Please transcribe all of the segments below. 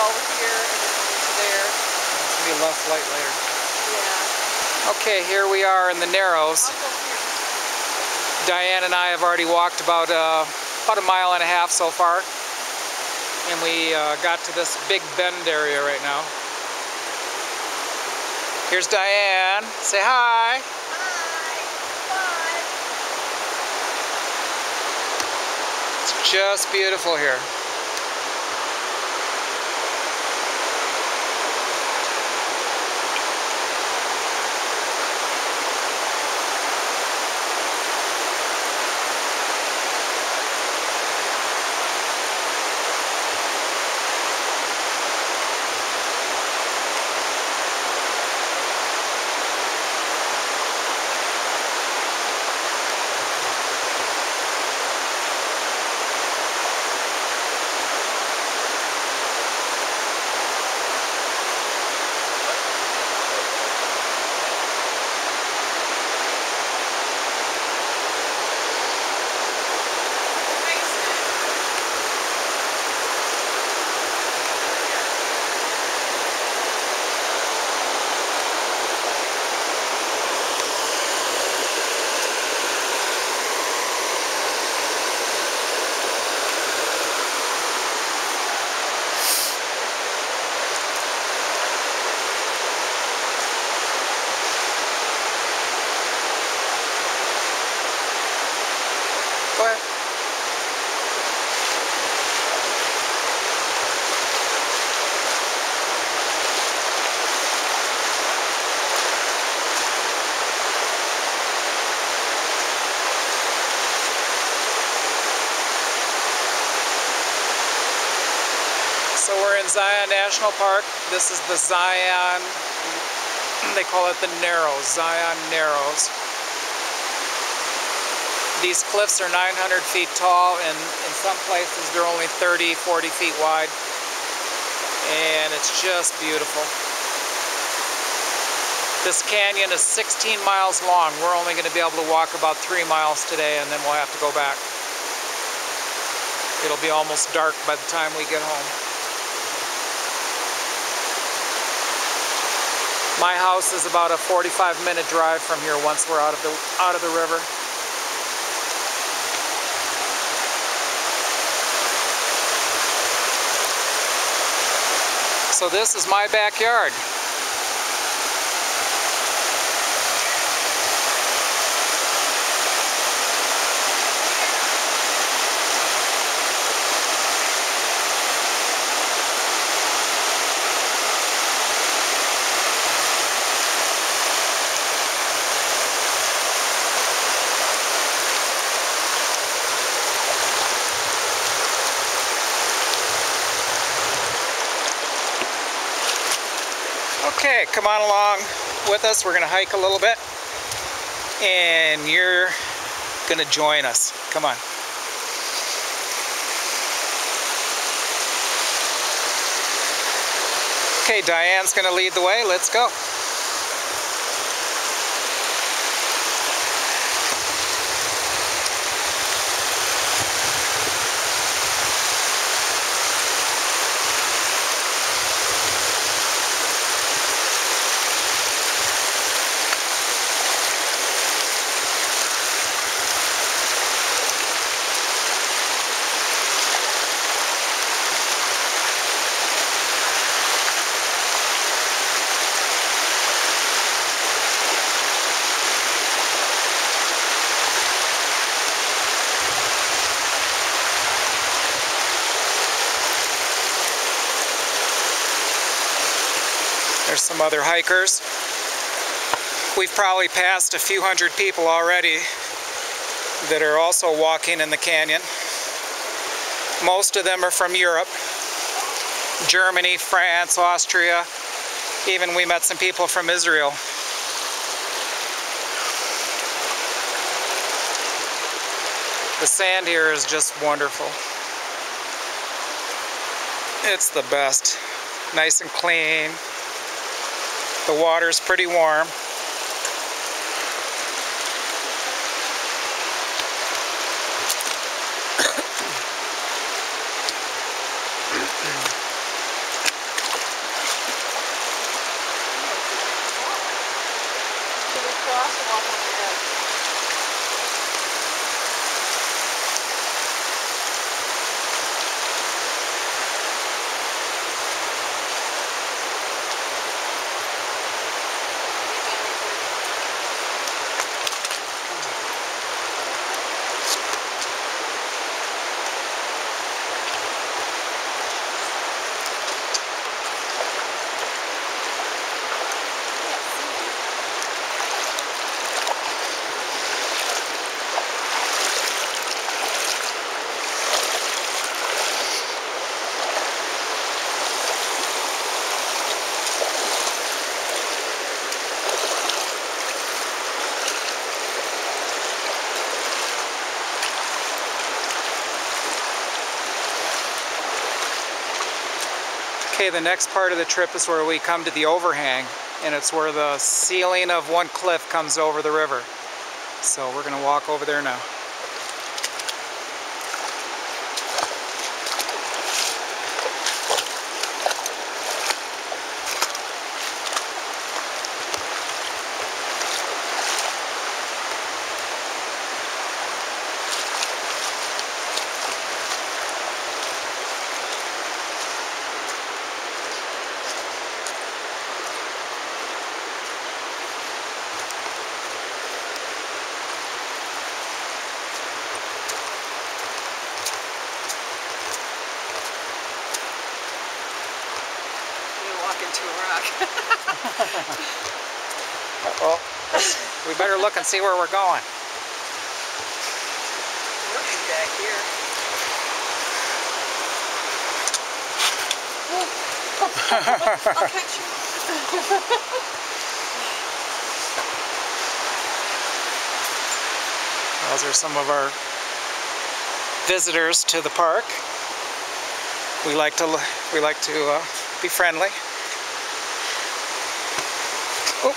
over here and then into there. It's going to be less light later. Yeah. Okay, here we are in the Narrows. I'll go here. Diane and I have already walked about a mile and a half so far. And we got to this big bend area right now. Here's Diane. Say hi. It's just beautiful here. Go ahead. So we're in Zion National Park. This is the Zion, they call it the Narrows, Zion Narrows. These cliffs are 900 feet tall, and in some places they're only 30, 40 feet wide. And it's just beautiful. This canyon is 16 miles long. We're only going to be able to walk about 3 miles today, and then we'll have to go back. It'll be almost dark by the time we get home. My house is about a 45-minute drive from here once we're out of the river. So this is my backyard. Okay, come on along with us. We're going to hike a little bit, and you're going to join us. Come on. Okay, Diane's going to lead the way. Let's go. There's some other hikers. We've probably passed a few hundred people already that are also walking in the canyon. Most of them are from Europe, Germany, France, Austria. Even we met some people from Israel. The sand here is just wonderful. It's the best. Nice and clean. The water's pretty warm. Okay, the next part of the trip is where we come to the overhang, and it's where the ceiling of one cliff comes over the river. So we're going to walk over there now. Into a rock. Well, we better look and see where we're going. Working back here. I'll catch you. Those are some of our visitors to the park. We like to be friendly. Oh.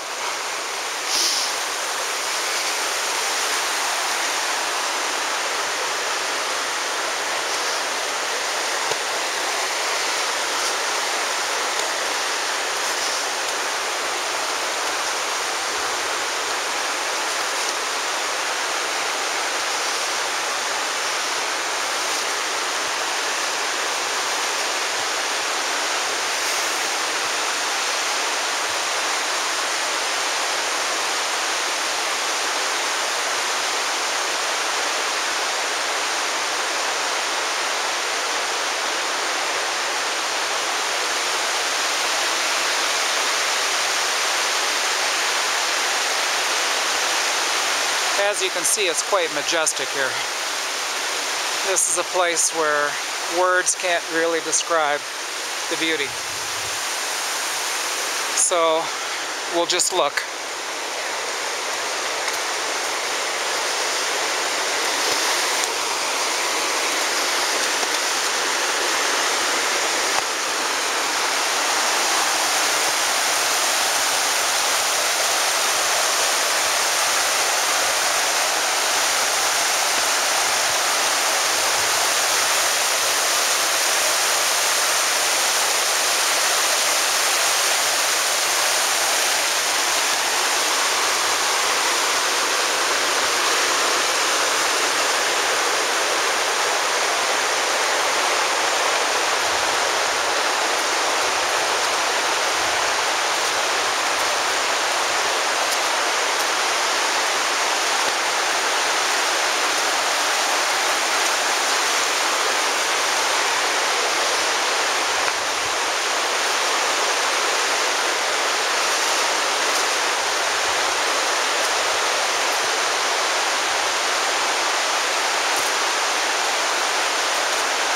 As you can see, it's quite majestic here. This is a place where words can't really describe the beauty. So we'll just look.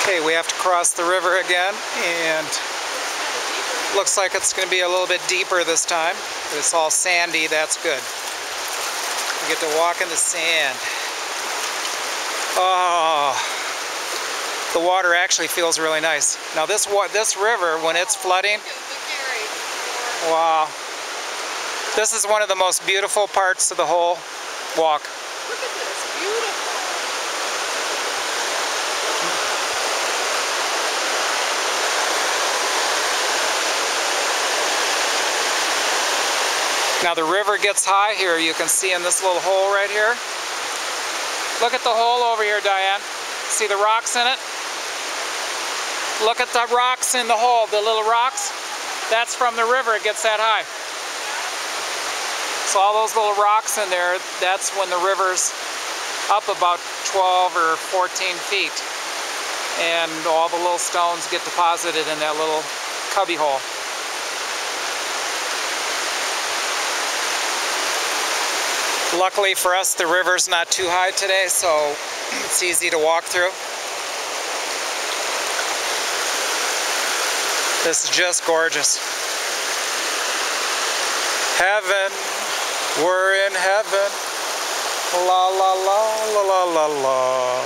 Okay, we have to cross the river again, and looks like it's going to be a little bit deeper this time. It's all sandy, that's good. We get to walk in the sand. Oh, the water actually feels really nice. Now this river, when it's flooding, wow. This is one of the most beautiful parts of the whole walk. Look at this, beautiful. Now the river gets high here, you can see in this little hole right here. Look at the hole over here, Diane. See the rocks in it? Look at the rocks in the hole, the little rocks. That's from the river, it gets that high. So all those little rocks in there, that's when the river's up about 12 or 14 feet. And all the little stones get deposited in that little cubby hole. Luckily for us, the river's not too high today, so it's easy to walk through. This is just gorgeous. Heaven, we're in heaven. La la la la la la la.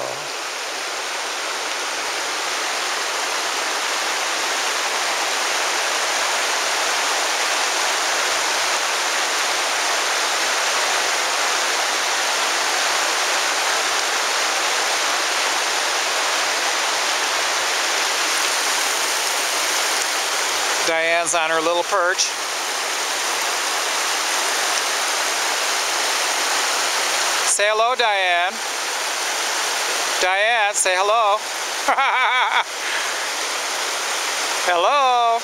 Diane's on her little perch. Say hello, Diane. Diane, say hello. Hello.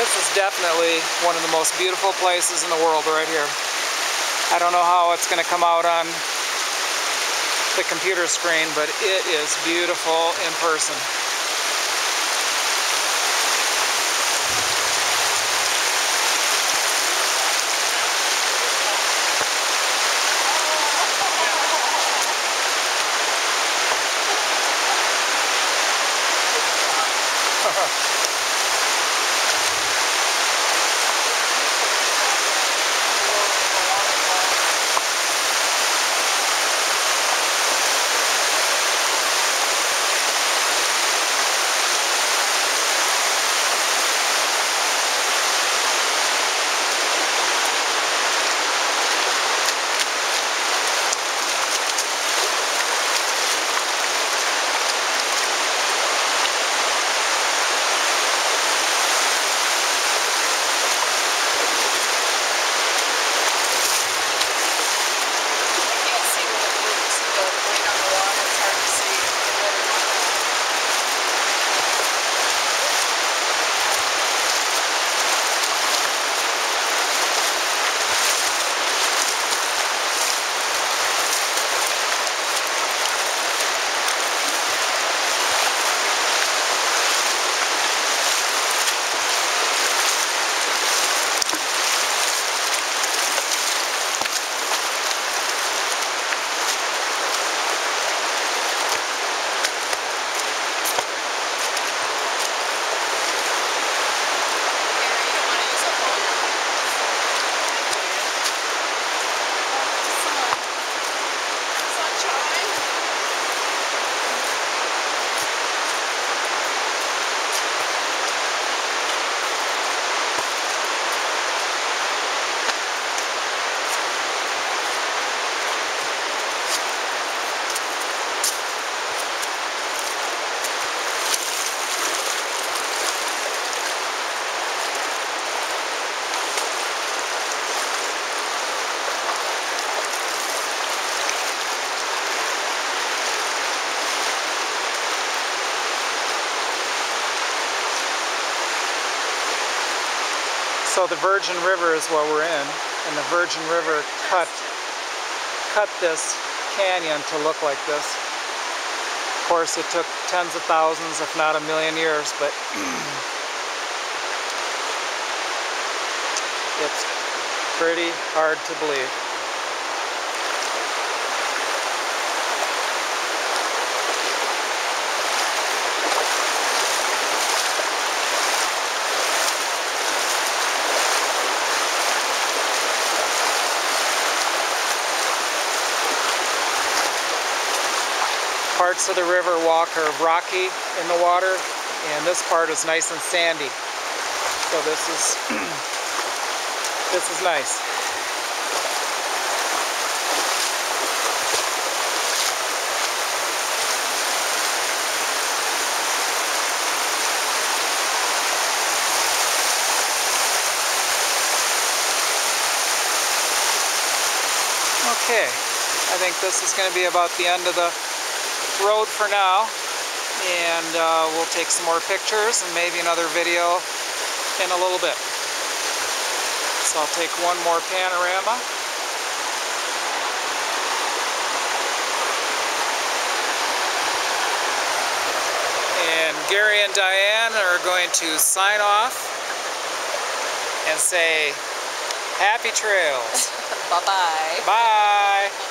This is definitely one of the most beautiful places in the world right here. I don't know how it's going to come out on the computer screen, but it is beautiful in person. So the Virgin River is what we're in, and the Virgin River cut this canyon to look like this. Of course, it took tens of thousands, if not a million years, but it's pretty hard to believe. Parts of the river walk are rocky in the water, and this part is nice and sandy. So this is nice. Okay, I think this is going to be about the end of the road for now, and we'll take some more pictures and maybe another video in a little bit. So I'll take one more panorama. And Gary and Diane are going to sign off and say, happy trails. Bye-bye. Bye.